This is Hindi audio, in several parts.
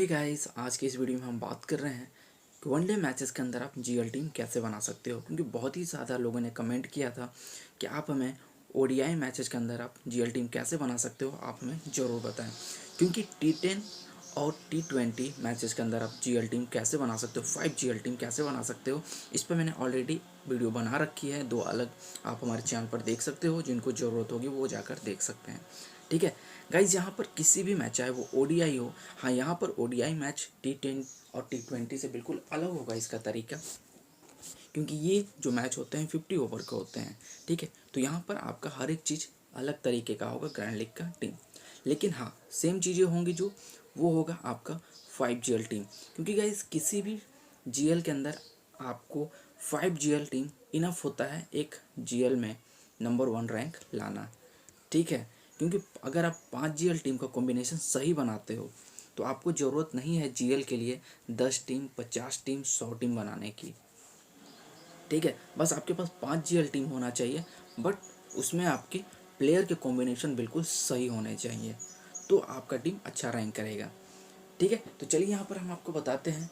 हे गाइस, आज के इस वीडियो में हम बात कर रहे हैं कि वनडे मैचेस के अंदर आप जीएल टीम कैसे बना सकते हो। क्योंकि बहुत ही ज़्यादा लोगों ने कमेंट किया था कि आप हमें ओडीआई मैचेस के अंदर आप जीएल टीम कैसे बना सकते हो, आप हमें ज़रूर बताएं। क्योंकि T10 और T20 मैचेस के अंदर आप जीएल टीम कैसे बना सकते हो, 5 जीएल टीम कैसे बना सकते हो, इस पर मैंने ऑलरेडी वीडियो बना रखी है। 2 अलग आप हमारे चैनल पर देख सकते हो, जिनको ज़रूरत होगी वो जाकर देख सकते हैं। ठीक है गाइज, यहाँ पर किसी भी मैच चाहे वो ओडीआई हो, हाँ यहाँ पर ओडीआई मैच T10 और T20 से बिल्कुल अलग होगा इसका तरीका। क्योंकि ये जो मैच होते हैं 50 ओवर के होते हैं। ठीक है, तो यहाँ पर आपका हर एक चीज़ अलग तरीके का होगा ग्रैंड लीग का टीम। लेकिन हाँ, सेम चीज़ें होंगी जो वो होगा आपका 5 जीएल टीम। क्योंकि गाइज किसी भी जीएल के अंदर आपको 5 जीएल टीम इनफ होता है एक जीएल में नंबर 1 रैंक लाना। ठीक है, क्योंकि अगर आप 5 जीएल टीम का कॉम्बिनेशन सही बनाते हो तो आपको ज़रूरत नहीं है जीएल के लिए 10 टीम, 50 टीम, 100 टीम बनाने की। ठीक है, बस आपके पास 5 जीएल टीम होना चाहिए, बट उसमें आपके प्लेयर के कॉम्बिनेशन बिल्कुल सही होने चाहिए, तो आपका टीम अच्छा रैंक करेगा। ठीक है, तो चलिए यहाँ पर हम आपको बताते हैं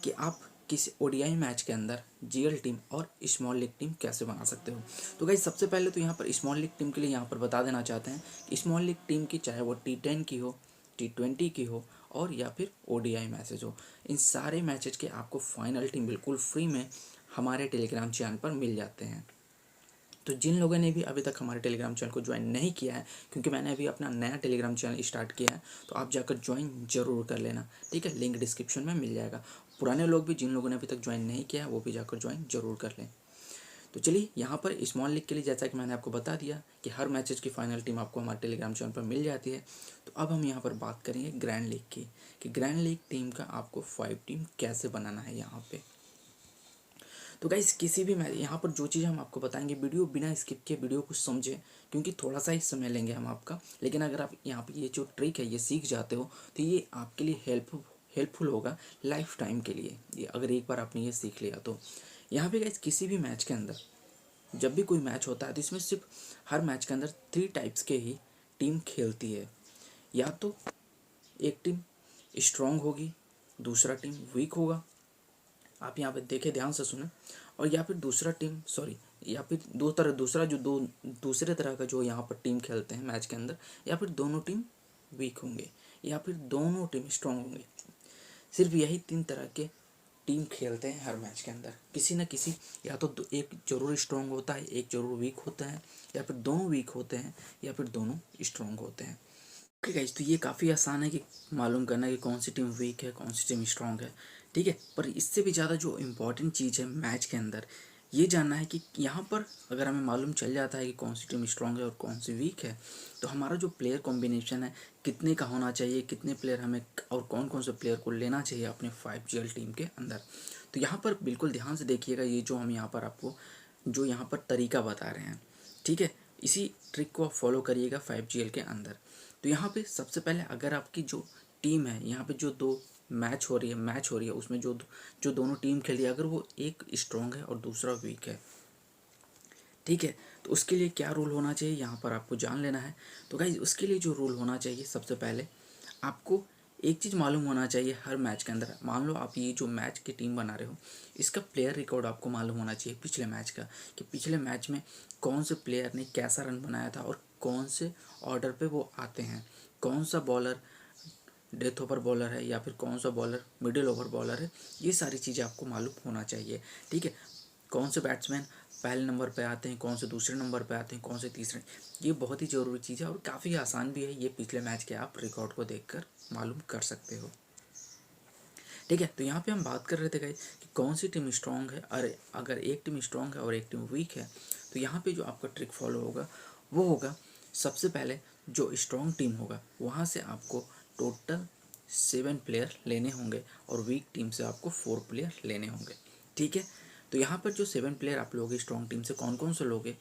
कि आप किसी ओडीआई मैच के अंदर जीएल टीम और स्मॉल लीग टीम कैसे बना सकते हो। तो गाइस, सबसे पहले तो यहाँ पर स्मॉल लीग टीम के लिए यहाँ पर बता देना चाहते हैं कि स्मॉल लीग टीम की चाहे वो T10 की हो, T20 की हो और या फिर ओडीआई मैचेज हो, इन सारे मैचेज के आपको फाइनल टीम बिल्कुल फ्री में हमारे टेलीग्राम चैनल पर मिल जाते हैं। तो जिन लोगों ने भी अभी तक हमारे टेलीग्राम चैनल को ज्वाइन नहीं किया है, क्योंकि मैंने अभी अपना नया टेलीग्राम चैनल स्टार्ट किया है, तो आप जाकर ज्वाइन जरूर कर लेना। ठीक है, लिंक डिस्क्रिप्शन में मिल जाएगा। पुराने लोग भी, जिन लोगों ने अभी तक ज्वाइन नहीं किया है, वो भी जाकर ज्वाइन जरूर कर लें। तो चलिए, यहाँ पर स्मॉल लीग के लिए जैसा कि मैंने आपको बता दिया कि हर मैचेज की फाइनल टीम आपको हमारे टेलीग्राम चैनल पर मिल जाती है। तो अब हम यहाँ पर बात करेंगे ग्रैंड लीग की, कि ग्रैंड लीग टीम का आपको 5 टीम कैसे बनाना है यहाँ पे। तो गाइस, किसी भी मैच यहाँ पर जो चीज़ हम आपको बताएंगे, वीडियो बिना स्किप किए वीडियो को समझें, क्योंकि थोड़ा सा ही समय लेंगे हम आपका। लेकिन अगर आप यहाँ पर ये जो ट्रिक है ये सीख जाते हो तो ये आपके लिए हेल्पफुल होगा लाइफ टाइम के लिए, ये अगर एक बार आपने ये सीख लिया तो। यहाँ पे गाइस, किसी भी मैच के अंदर जब भी कोई मैच होता है तो इसमें सिर्फ हर मैच के अंदर 3 टाइप्स के ही टीम खेलती है। या तो एक टीम स्ट्रांग होगी, दूसरा टीम वीक होगा, आप यहाँ पे देखें, ध्यान से सुने, और या फिर दूसरा टीम सॉरी या फिर दूसरे तरह का जो यहाँ पर टीम खेलते हैं मैच के अंदर, या फिर दोनों टीम वीक होंगे या फिर दोनों टीम स्ट्रांग होंगे। सिर्फ यही 3 तरह के टीम खेलते हैं हर मैच के अंदर। किसी न किसी, या तो एक जरूर स्ट्रांग होता है, एक जरूर वीक होता है, या फिर दोनों वीक होते हैं, या फिर दोनों स्ट्रांग होते हैं। ओके गाइस, तो ये काफ़ी आसान है कि मालूम करना कि कौन सी टीम वीक है, कौन सी टीम स्ट्रांग है। ठीक है, पर इससे भी ज़्यादा जो इम्पोर्टेंट चीज़ है मैच के अंदर, ये जानना है कि यहाँ पर अगर हमें मालूम चल जाता है कि कौन सी टीम स्ट्रांग है और कौन सी वीक है, तो हमारा जो प्लेयर कॉम्बिनेशन है कितने का होना चाहिए, कितने प्लेयर हमें और कौन कौन से प्लेयर को लेना चाहिए अपने 5 जीएल टीम के अंदर। तो यहाँ पर बिल्कुल ध्यान से देखिएगा, ये जो हम यहाँ पर आपको जो यहाँ पर तरीका बता रहे हैं, ठीक है, इसी ट्रिक को आप फॉलो करिएगा 5 जीएल के अंदर। तो यहाँ पे सबसे पहले अगर आपकी जो टीम है, यहाँ पे जो दो मैच हो रही है उसमें जो जो दोनों टीम खेल रही है, अगर वो एक स्ट्रांग है और दूसरा वीक है, ठीक है, तो उसके लिए क्या रूल होना चाहिए यहाँ पर आपको जान लेना है। तो गाइज, उसके लिए जो रूल होना चाहिए, सबसे पहले आपको एक चीज़ मालूम होना चाहिए हर मैच के अंदर। मान लो आप ये जो मैच की टीम बना रहे हो, इसका प्लेयर रिकॉर्ड आपको मालूम होना चाहिए पिछले मैच का, कि पिछले मैच में कौन से प्लेयर ने कैसा रन बनाया था और कौन से ऑर्डर पे वो आते हैं, कौन सा बॉलर डेथ ओवर बॉलर है या फिर कौन सा बॉलर मिडिल ओवर बॉलर है। ये सारी चीज़ें आपको मालूम होना चाहिए। ठीक है, कौन से बैट्समैन पहले नंबर पे आते हैं, कौन से दूसरे नंबर पे आते हैं, कौन से तीसरे, ये बहुत ही ज़रूरी चीज़ है और काफ़ी आसान भी है। ये पिछले मैच के आप रिकॉर्ड को देखकर मालूम कर सकते हो। ठीक है, तो यहाँ पे हम बात कर रहे थे गाइस कि कौन सी टीम स्ट्रांग है। अरे अगर एक टीम स्ट्रांग है और एक टीम वीक है, तो यहाँ पे जो आपका ट्रिक फॉलो होगा वो होगा, सबसे पहले जो स्ट्रांग टीम होगा वहाँ से आपको टोटल 7 प्लेयर लेने होंगे और वीक टीम से आपको 4 प्लेयर लेने होंगे। ठीक है, तो यहाँ पर जो 7 प्लेयर आप लोगे स्ट्रांग टीम से, कौन कौन से लोगे,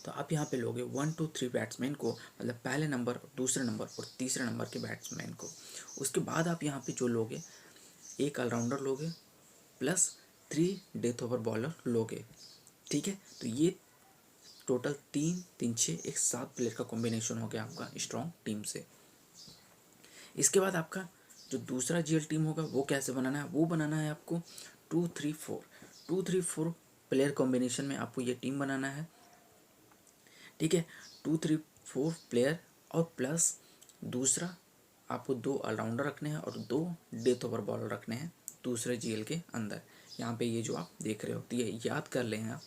तो आप यहाँ पे लोगे 1 2 3 बैट्समैन को, मतलब पहले नंबर, दूसरे नंबर और तीसरे नंबर के बैट्समैन को। उसके बाद आप यहाँ पे जो लोगे, एक ऑलराउंडर लोगे प्लस 3 डेथ ओवर बॉलर लोगे। ठीक है, तो ये टोटल 3 3 6 एक 7 प्लेयर का कॉम्बिनेशन हो गया आपका स्ट्रॉन्ग टीम से। इसके बाद आपका जो दूसरा जीएल टीम होगा वो कैसे बनाना है, वो बनाना है आपको 2-3-4 प्लेयर कॉम्बिनेशन में आपको ये टीम बनाना है। ठीक है, 2-3-4 प्लेयर और प्लस दूसरा आपको 2 ऑलराउंडर रखने हैं और 2 डेथ ओवर बॉलर रखने हैं दूसरे जीएल के अंदर। यहाँ पे ये जो आप देख रहे हो तो ये याद कर लें आप।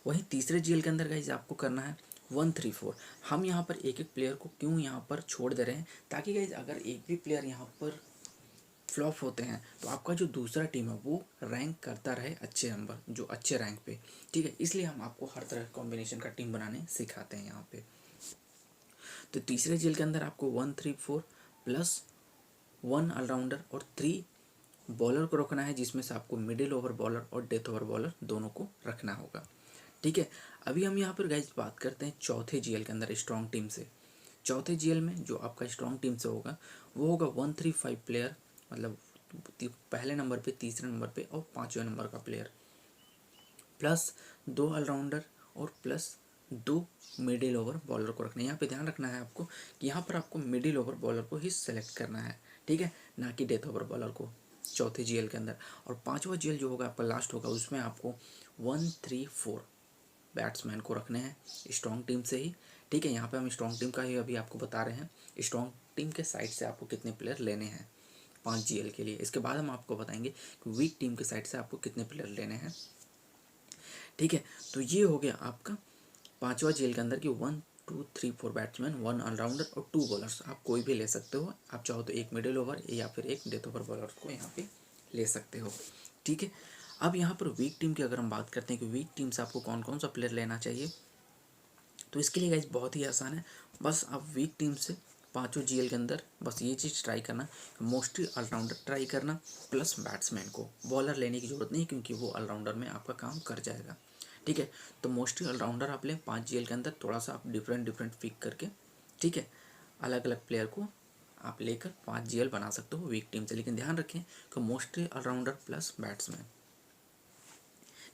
वहीं तीसरे जीएल के अंदर गाइस आपको करना है 1-3-4। हम यहाँ पर एक एक प्लेयर को क्यों यहाँ पर छोड़ दे रहे हैं, ताकि गाइस अगर एक भी प्लेयर यहाँ पर फ्लॉप होते हैं तो आपका जो दूसरा टीम है वो रैंक करता रहे अच्छे नंबर, जो अच्छे रैंक पे। ठीक है, इसलिए हम आपको हर तरह कॉम्बिनेशन का टीम बनाने सिखाते हैं यहाँ पे। तो तीसरे जीएल के अंदर आपको 1-3-4 प्लस 1 ऑलराउंडर और 3 बॉलर को रखना है, जिसमें से आपको मिडिल ओवर बॉलर और डेथ ओवर बॉलर दोनों को रखना होगा। ठीक है, अभी हम यहाँ पर गाइस बात करते हैं चौथे जीएल के अंदर स्ट्रॉन्ग टीम से। चौथे जीएल में जो आपका स्ट्रॉन्ग टीम से होगा वो होगा 1-3-5 प्लेयर, मतलब पहले नंबर पे, तीसरे नंबर पे और 5वें नंबर का प्लेयर, प्लस 2 ऑलराउंडर और प्लस 2 मिडिल ओवर बॉलर को रखना है। यहाँ पे ध्यान रखना है आपको कि यहाँ पर आपको मिडिल ओवर बॉलर को ही सेलेक्ट करना है। ठीक है, ना कि डेथ ओवर बॉलर को चौथे जीएल के अंदर। और 5वां जीएल जो होगा आपका लास्ट होगा, उसमें आपको 1-3-4 बैट्समैन को रखने हैं स्ट्रॉन्ग टीम से ही। ठीक है, यहाँ पे हम स्ट्रॉन्ग टीम का ही अभी आपको बता रहे हैं, स्ट्रॉन्ग टीम के साइड से आपको कितने प्लेयर लेने हैं 5 जीएल के लिए। इसके बाद हम आपको बताएंगे कि वीक टीम के साइड से आपको कितने प्लेयर लेने हैं। ठीक है, तो ये हो गया आपका 5वां जीएल के अंदर की 1-2-3-4 बैट्समैन, 1 ऑलराउंडर और 2 बॉलर्स। आप कोई भी ले सकते हो, आप चाहो तो एक मिडिल ओवर या फिर एक डेथ ओवर बॉलर को यहाँ पे ले सकते हो। ठीक है, अब यहाँ पर वीक टीम की अगर हम बात करते हैं कि वीक टीम से आपको कौन कौन सा प्लेयर लेना चाहिए, तो इसके लिए गाइस बहुत ही आसान है। बस आप वीक टीम से 5 जीएल के अंदर बस ये चीज़ ट्राई करना, मोस्टली ऑलराउंडर ट्राई करना प्लस बैट्समैन को। बॉलर लेने की ज़रूरत नहीं, क्योंकि वो ऑलराउंडर में आपका काम कर जाएगा। ठीक है, तो मोस्टली ऑलराउंडर आप लें 5 जीएल के अंदर, थोड़ा सा आप डिफरेंट पिक करके, ठीक है, अलग अलग प्लेयर को आप लेकर 5 जीएल बना सकते हो वीक टीम से। लेकिन ध्यान रखें कि मोस्टली ऑलराउंडर प्लस बैट्समैन।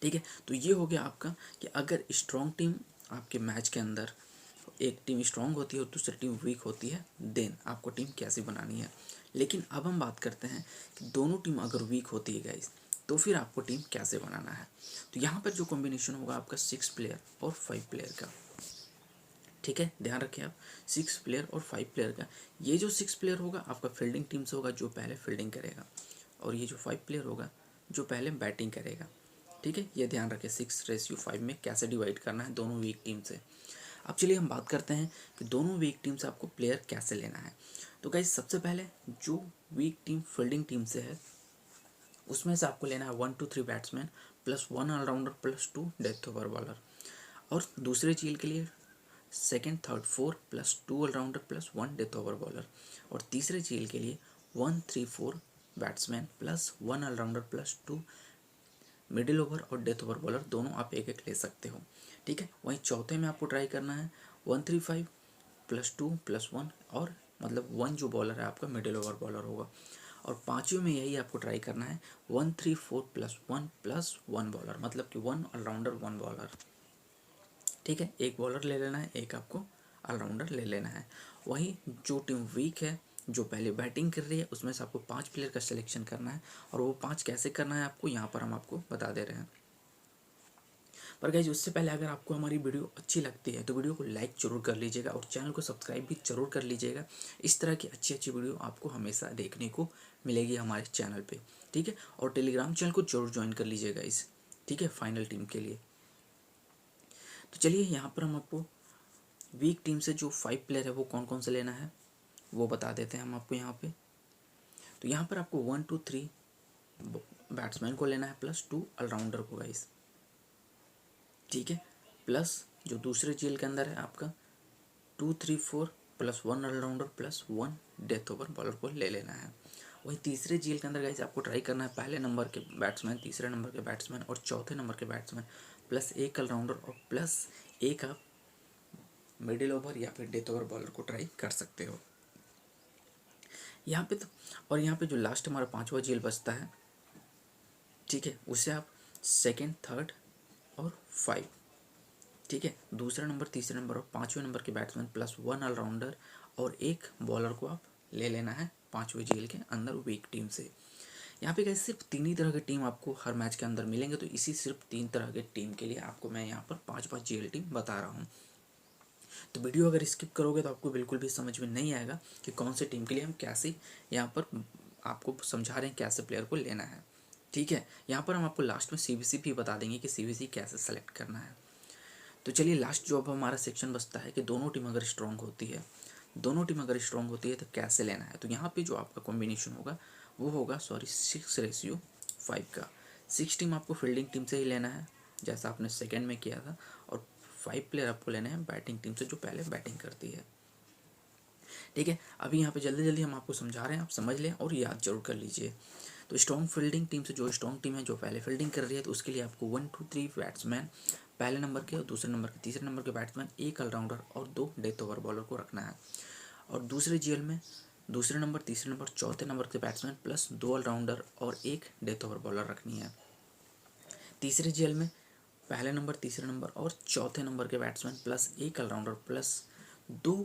ठीक है, तो ये हो गया आपका कि अगर स्ट्रॉन्ग टीम आपके मैच के अंदर एक टीम स्ट्रॉन्ग होती है और दूसरी टीम वीक होती है, देन आपको टीम कैसे बनानी है। लेकिन अब हम बात करते हैं कि दोनों टीम अगर वीक होती है गाइस, तो फिर आपको टीम कैसे बनाना है। तो यहाँ पर जो कॉम्बिनेशन होगा आपका 6 प्लेयर और 5 प्लेयर का। ठीक है, ध्यान रखें आप, 6 प्लेयर और 5 प्लेयर का। ये जो 6 प्लेयर होगा आपका फील्डिंग टीम से होगा, जो पहले फील्डिंग करेगा, और ये जो 5 प्लेयर होगा जो पहले बैटिंग करेगा। ठीक है, ये ध्यान रखें 6:5 में कैसे डिवाइड करना है दोनों वीक टीम से। अब चलिए हम बात करते हैं कि दोनों वीक टीम से आपको प्लेयर कैसे लेना है। तो गाइस सबसे पहले जो वीक टीम फील्डिंग टीम से है, उसमें से आपको लेना है 1-3 batsman plus 1 all-rounder plus 2 death over bowler. और दूसरे जीएल के लिए 2nd, 3rd, 4 plus 2 all-rounder plus 1 death over bowler. और तीसरे जीएल के लिए 1-3-4 batsman plus 1 all-rounder plus 2 middle over और डेथ ओवर बॉलर, दोनों आप एक एक ले सकते हो। ठीक है, वहीं चौथे में आपको ट्राई करना है 1-3-5 प्लस 2 प्लस 1, और मतलब 1 जो बॉलर है आपका मिडिल ओवर बॉलर होगा। और 5वें में यही आपको ट्राई करना है 1-3-4 प्लस 1 प्लस 1 बॉलर, मतलब कि 1 ऑलराउंडर 1 बॉलर। ठीक है, एक बॉलर ले लेना है, एक आपको ऑलराउंडर ले लेना है। वहीं जो टीम वीक है, जो पहले बैटिंग कर रही है, उसमें से आपको 5 प्लेयर का सिलेक्शन करना है। और वो 5 कैसे करना है आपको यहाँ पर हम आपको बता दे रहे हैं। पर गाइस उससे पहले अगर आपको हमारी वीडियो अच्छी लगती है तो वीडियो को लाइक जरूर कर लीजिएगा और चैनल को सब्सक्राइब भी जरूर कर लीजिएगा। इस तरह की अच्छी अच्छी वीडियो आपको हमेशा देखने को मिलेगी हमारे चैनल पे। ठीक है, और टेलीग्राम चैनल को जरूर ज्वाइन कर लीजिएगा इस, ठीक है, फाइनल टीम के लिए। तो चलिए यहाँ पर हम आपको वीक टीम से जो 5 प्लेयर है वो कौन कौन से लेना है वो बता देते हैं हम आपको यहाँ पे। तो यहाँ पर आपको 1-2-3 बैट्समैन को लेना है प्लस 2 ऑलराउंडर को गाइस। ठीक है, प्लस जो दूसरे जीएल के अंदर है आपका 2-3-4 plus 1 all-rounder plus 1 death over bowler को ले लेना है। वहीं तीसरे जीएल के अंदर गाइस आपको ट्राई करना है पहले नंबर के बैट्समैन, तीसरे नंबर के बैट्समैन और चौथे नंबर के बैट्समैन प्लस 1 ऑलराउंडर और प्लस 1 आप मिडिल ओवर या फिर डेथ ओवर बॉलर को ट्राई कर सकते हो यहाँ पे। तो और यहाँ पे जो लास्ट हमारा 5वां जीएल बचता है, ठीक है, उसे आप 2nd, 3rd और 5, ठीक है, दूसरा नंबर, तीसरे नंबर और 5वें नंबर के बैट्समैन प्लस 1 ऑलराउंडर और 1 बॉलर को आप ले लेना है 5वें जीएल के अंदर वीक टीम से। यहाँ पे गाइस सिर्फ 3 ही तरह के टीम आपको हर मैच के अंदर मिलेंगे, तो इसी सिर्फ 3 तरह के टीम के लिए आपको मैं यहाँ पर 5 जीएल टीम बता रहा हूँ। तो वीडियो अगर स्किप करोगे तो आपको बिल्कुल भी समझ में नहीं आएगा कि कौन से टीम के लिए हम कैसे यहाँ पर आपको समझा रहे हैं कैसे प्लेयर को लेना है। ठीक है, यहाँ पर हम आपको लास्ट में सीबीसी भी बता देंगे कि सीबीसी कैसे सेलेक्ट करना है। तो चलिए लास्ट जो अब हमारा सेक्शन बचता है कि दोनों टीम अगर स्ट्रॉन्ग होती है, दोनों टीम अगर स्ट्रॉन्ग होती है तो कैसे लेना है। तो यहाँ पे जो आपका कॉम्बिनेशन होगा वो होगा 6:5 का। 6 टीम आपको फील्डिंग टीम से ही लेना है जैसा आपने सेकेंड में किया था, और 5 प्लेयर आपको लेने हैं बैटिंग टीम से जो पहले बैटिंग करती है। ठीक है, अभी यहाँ पे जल्दी जल्दी हम आपको समझा रहे हैं, आप समझ लें और याद जरूर कर लीजिए। तो स्ट्रॉन्ग फील्डिंग टीम से जो स्ट्रॉन्ग टीम है जो पहले फील्डिंग कर रही है, तो उसके लिए आपको 1 2 3 बैट्समैन पहले नंबर के और दूसरे नंबर के तीसरे नंबर के बैट्समैन, एक ऑलराउंडर और 2 डेथ ओवर बॉलर को रखना है। और दूसरे जीएल में दूसरे नंबर तीसरे नंबर चौथे नंबर के बैट्समैन प्लस 2 ऑलराउंडर और एक डेथ ओवर बॉलर रखनी है। तीसरे जीएल में पहले नंबर तीसरे नंबर और चौथे नंबर के बैट्समैन प्लस एक ऑलराउंडर प्लस 2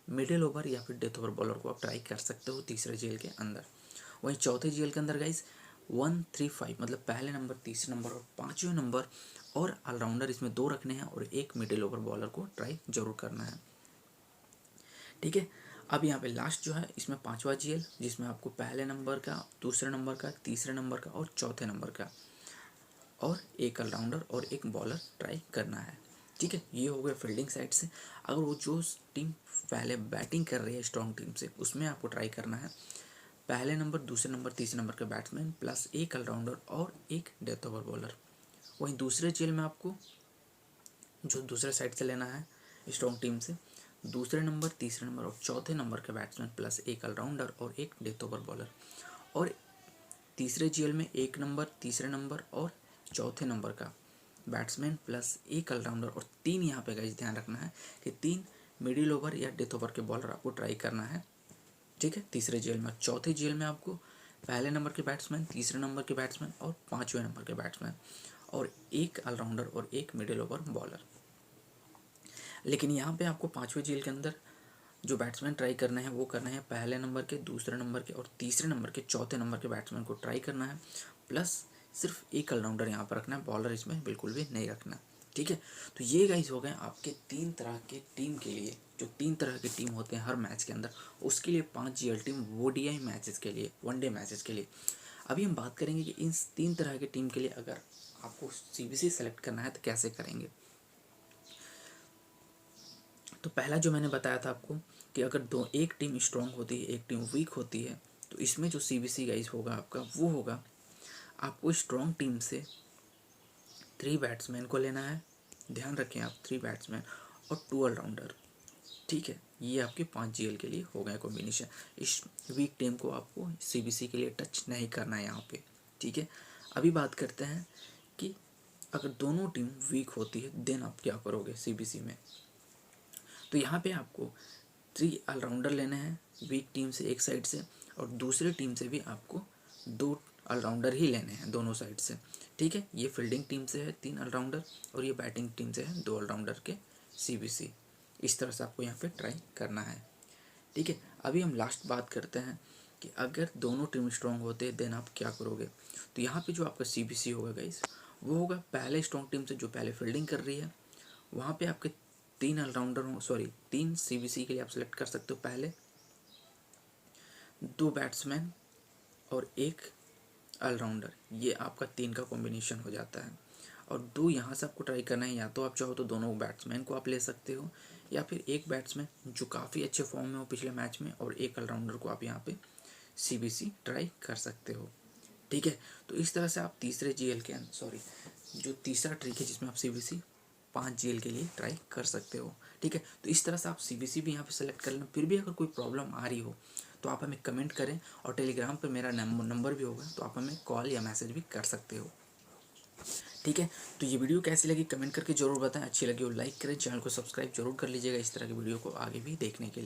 मिडिल ओवर या फिर डेथ ओवर बॉलर को आप ट्राई कर सकते हो तीसरे जीएल के अंदर। वहीं चौथे जीएल के अंदर गाइस 1 3 5 मतलब पहले नंबर तीसरे नंबर और 5वें नंबर और ऑलराउंडर इसमें 2 रखने हैं और एक मिडिल ओवर बॉलर को ट्राई जरूर करना है। ठीक है, अब यहाँ पे लास्ट जो है इसमें 5वां जीएल जिसमें आपको पहले नंबर का दूसरे नंबर का तीसरे नंबर का और चौथे नंबर का और एक ऑलराउंडर और एक बॉलर ट्राई करना है। ठीक है, ये हो गया फील्डिंग साइड से। अगर वो जो टीम पहले बैटिंग कर रही है स्ट्रॉन्ग टीम से उसमें आपको ट्राई करना है पहले नंबर दूसरे नंबर तीसरे नंबर के बैट्समैन प्लस एक ऑलराउंडर और एक डेथ ओवर बॉलर। वहीं दूसरे जेल में आपको जो दूसरे साइड से लेना है स्ट्रॉन्ग टीम से दूसरे नंबर तीसरे नंबर और चौथे नंबर के बैट्समैन प्लस एक ऑलराउंडर और एक डेथ ओवर बॉलर। और तीसरे जीएल में एक नंबर तीसरे नंबर और चौथे नंबर का बैट्समैन प्लस एक ऑलराउंडर और 3 यहाँ पे गाइस ध्यान रखना है कि 3 मिडिल ओवर या डेथ ओवर के बॉलर आपको ट्राई करना है। ठीक है, तीसरे जेल में। चौथे जेल में आपको पहले नंबर के बैट्समैन तीसरे नंबर के बैट्समैन और 5वें नंबर के बैट्समैन और एक ऑलराउंडर और एक मिडिल ओवर बॉलर। लेकिन यहाँ पे आपको 5वें जेल के अंदर जो बैट्समैन ट्राई करना है वो करना है पहले नंबर के दूसरे नंबर के और तीसरे नंबर के चौथे नंबर के बैट्समैन को ट्राई करना है प्लस सिर्फ एक ऑलराउंडर यहाँ पर रखना है, बॉलर इसमें बिल्कुल भी नहीं रखना। ठीक है, तो ये गाइस हो गए आपके 3 तरह के टीम के लिए, जो 3 तरह के टीम होते हैं हर मैच के अंदर, उसके लिए 5 जीएल टीम ओडीआई मैचेस के लिए, वनडे मैचेस के लिए। अभी हम बात करेंगे कि इन 3 तरह के टीम के लिए अगर आपको सीबीसी सेलेक्ट करना है तो कैसे करेंगे। तो पहला जो मैंने बताया था आपको कि अगर एक टीम स्ट्रॉन्ग होती है एक टीम वीक होती है, तो इसमें जो सीबीसी गाइस होगा आपका वो होगा आपको स्ट्रॉन्ग टीम से 3 बैट्समैन को लेना है, ध्यान रखें आप 3 बैट्समैन और 2 ऑलराउंडर। ठीक है, ये आपके 5 जीएल के लिए हो गया कॉम्बिनेशन। इस वीक टीम को आपको सीबीसी के लिए टच नहीं करना है यहाँ पे। ठीक है, अभी बात करते हैं कि अगर दोनों टीम वीक होती है देन आप क्या करोगे सीबीसी में। तो यहाँ पे आपको 3 ऑलराउंडर लेने हैं वीक टीम से एक साइड से, और दूसरे टीम से भी आपको 2 ऑलराउंडर ही लेने हैं दोनों साइड से। ठीक है, ये फील्डिंग टीम से है 3 ऑलराउंडर और ये बैटिंग टीम से है 2 ऑलराउंडर के सीबीसी। इस तरह से आपको यहाँ पे ट्राई करना है। ठीक है, अभी हम लास्ट बात करते हैं कि अगर दोनों टीम स्ट्रॉन्ग होते हैं देन आप क्या करोगे। तो यहाँ पे जो आपका सीबीसी होगा गाइस वो होगा पहले स्ट्रॉन्ग टीम से जो पहले फील्डिंग कर रही है वहाँ पे आपके 3 ऑलराउंडर हो, 3 सीबीसी के लिए आप सेलेक्ट कर सकते हो। पहले 2 बैट्समैन और एक ऑलराउंडर, ये आपका 3 का कॉम्बिनेशन हो जाता है। और 2 यहाँ से आपको ट्राई करना है, या तो आप चाहो तो दोनों बैट्समैन को आप ले सकते हो या फिर एक बैट्समैन जो काफ़ी अच्छे फॉर्म में हो पिछले मैच में और एक ऑलराउंडर को आप यहाँ पे सीबीसी ट्राई कर सकते हो। ठीक है, तो इस तरह से आप तीसरे जीएल के जो तीसरा ट्रिक है जिसमें आप सीबीसी 5 जीएल के लिए ट्राई कर सकते हो। ठीक है, तो इस तरह से आप सीबीसी भी यहाँ पे सेलेक्ट कर लेना। फिर भी अगर कोई प्रॉब्लम आ रही हो तो आप हमें कमेंट करें, और टेलीग्राम पर मेरा नंबर भी होगा तो आप हमें कॉल या मैसेज भी कर सकते हो। ठीक है, तो ये वीडियो कैसी लगी कमेंट करके जरूर बताएं। अच्छी लगी हो लाइक करें, चैनल को सब्सक्राइब जरूर कर लीजिएगा इस तरह की वीडियो को आगे भी देखने के लिए।